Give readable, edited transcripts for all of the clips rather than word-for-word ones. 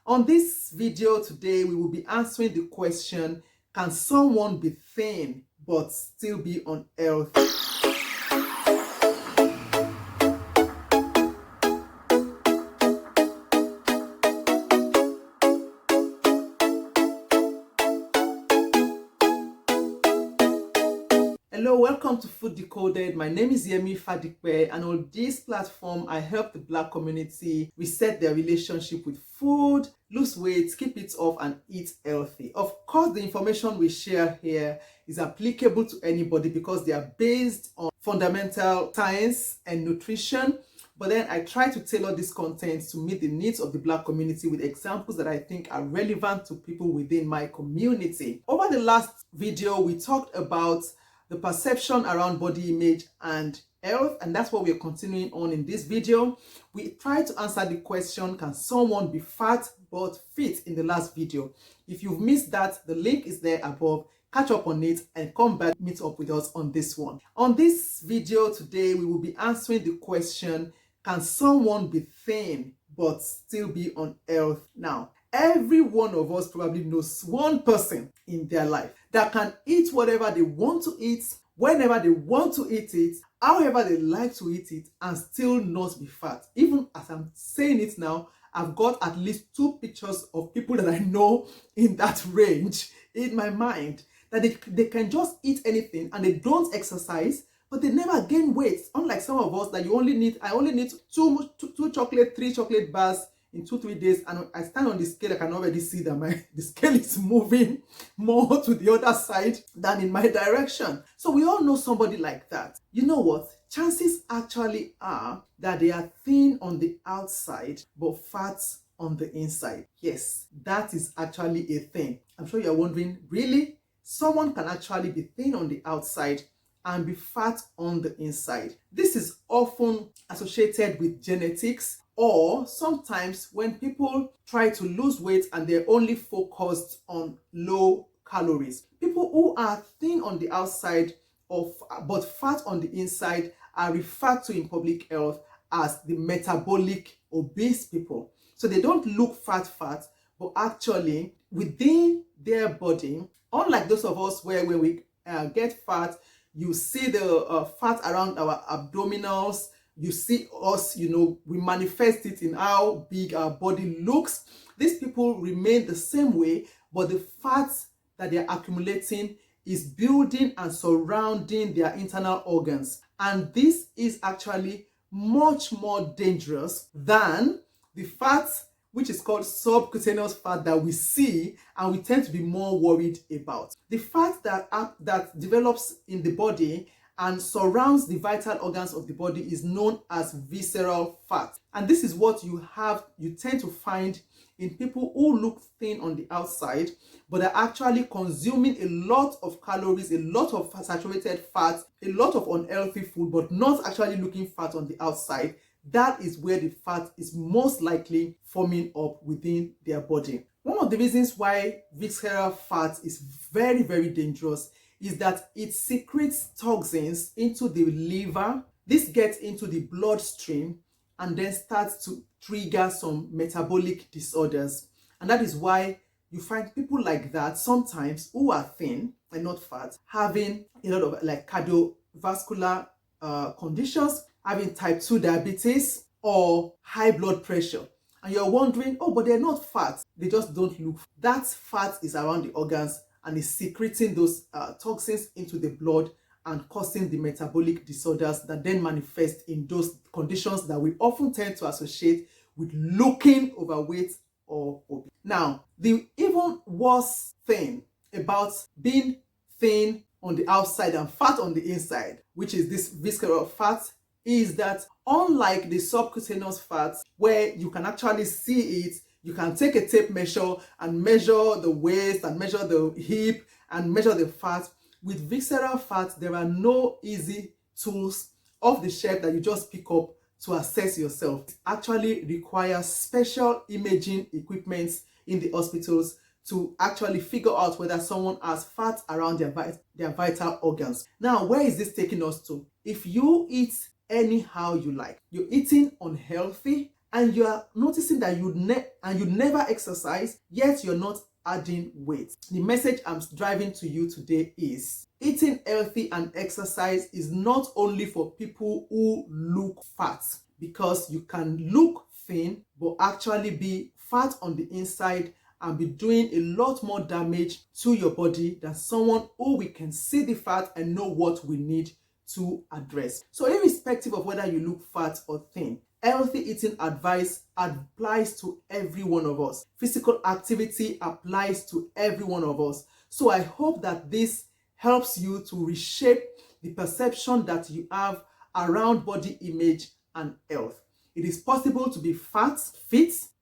On this video today, we will be answering the question, can someone be thin but still be unhealthy? Hello, welcome to Food Decoded. My name is Yemi Fadikwe, and on this platform, I help the Black community reset their relationship with food, lose weight, keep it off, and eat healthy. Of course, the information we share here is applicable to anybody because they are based on fundamental science and nutrition. But then I try to tailor this content to meet the needs of the Black community with examples that I think are relevant to people within my community. Over the last video, we talked about the perception around body image and health, and that's what we're continuing on in this video. We try to answer the question, can someone be fat but fit, in the last video. If you've missed that, the link is there above. Catch up on it and come back, meet up with us on this one. On this video today, we will be answering the question, can someone be thin but still be unhealthy? Now, every one of us probably knows one person in their life that can eat whatever they want to eat, whenever they want to eat it, however they like to eat it, and still not be fat. Even as I'm saying it now, I've got at least 2 pictures of people that I know in that range in my mind, that they can just eat anything and they don't exercise, but they never gain weight. Unlike some of us that I only need two chocolate, 3 chocolate bars in 2-3 days, and I stand on the scale, I can already see that the scale is moving more to the other side than in my direction. So we all know somebody like that. You know what? Chances actually are that they are thin on the outside but fat on the inside. Yes, that is actually a thing. I'm sure you're wondering, really? Someone can actually be thin on the outside and be fat on the inside. This is often associated with genetics, or sometimes when people try to lose weight and they're only focused on low calories. People who are thin on the outside but fat on the inside are referred to in public health as the metabolic obese people. So they don't look fat, but actually within their body, unlike those of us where when we get fat, you see the fat around our abdominals. You see us, we manifest it in how big our body looks. These people remain the same way, but the fat that they're accumulating is building and surrounding their internal organs. And this is actually much more dangerous than the fat, which is called subcutaneous fat, that we see and we tend to be more worried about. The fat that develops in the body and surrounds the vital organs of the body is known as visceral fat. And this is what you tend to find in people who look thin on the outside, but are actually consuming a lot of calories, a lot of saturated fat, a lot of unhealthy food, but not actually looking fat on the outside. That is where the fat is most likely forming up within their body. One of the reasons why visceral fat is very, very dangerous is that it secretes toxins into the liver. This gets into the bloodstream and then starts to trigger some metabolic disorders. And that is why you find people like that sometimes who are thin and not fat, having a lot of cardiovascular conditions, having type 2 diabetes or high blood pressure. And you're wondering, oh, but they're not fat. They just don't look. That fat is around the organs and is secreting those toxins into the blood and causing the metabolic disorders that then manifest in those conditions that we often tend to associate with looking overweight or obese. Now, the even worse thing about being thin on the outside and fat on the inside, which is this visceral fat, is that unlike the subcutaneous fats, where you can actually see it, you can take a tape measure and measure the waist and measure the hip and measure the fat. With visceral fat, there are no easy tools off the shelf that you just pick up to assess yourself. It actually requires special imaging equipment in the hospitals to actually figure out whether someone has fat around their vital organs. Now, where is this taking us to? If you eat anyhow you like, you're eating unhealthy, and you are noticing that you never exercise, yet you're not adding weight. The message I'm driving to you today is eating healthy and exercise is not only for people who look fat, because you can look thin but actually be fat on the inside and be doing a lot more damage to your body than someone who we can see the fat and know what we need to address. So irrespective of whether you look fat or thin, healthy eating advice applies to every one of us. Physical activity applies to every one of us. So I hope that this helps you to reshape the perception that you have around body image and health. It is possible to be fit.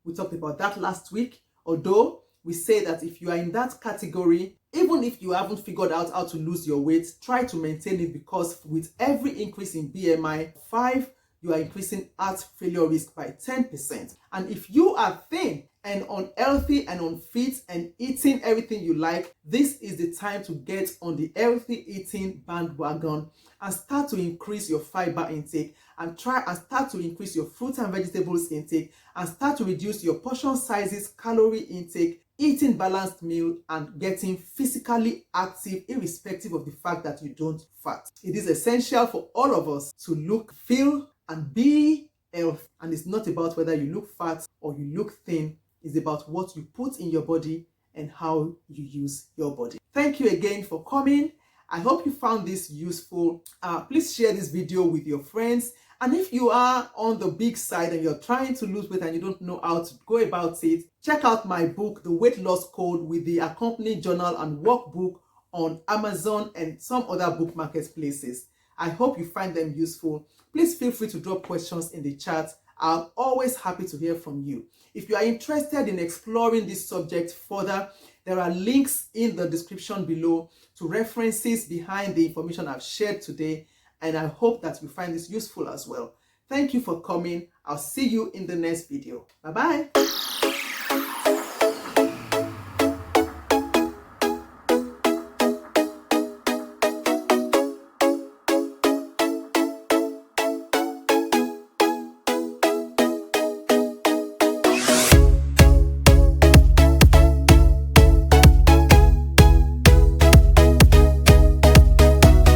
We talked about that last week. Although we say that if you are in that category, even if you haven't figured out how to lose your weight, try to maintain it, because with every increase in BMI 5, you are increasing heart failure risk by 10%. And if you are thin and unhealthy and unfit and eating everything you like, this is the time to get on the healthy eating bandwagon and start to increase your fiber intake, and start to increase your fruit and vegetables intake, and start to reduce your portion sizes, calorie intake, eating balanced meal, and getting physically active irrespective of the fact that you don't fat. It is essential for all of us to look, feel, and be healthy. And it's not about whether you look fat or you look thin. It's about what you put in your body and how you use your body. Thank you again for coming. I hope you found this useful. Please share this video with your friends. And if you are on the big side and you're trying to lose weight and you don't know how to go about it, check out my book, The Weight Loss Code, with the accompanying journal and workbook on Amazon and some other book marketplaces. I hope you find them useful. Please feel free to drop questions in the chat. I'm always happy to hear from you. If you are interested in exploring this subject further, there are links in the description below to references behind the information I've shared today, and I hope that you find this useful as well. Thank you for coming. I'll see you in the next video. Bye-bye.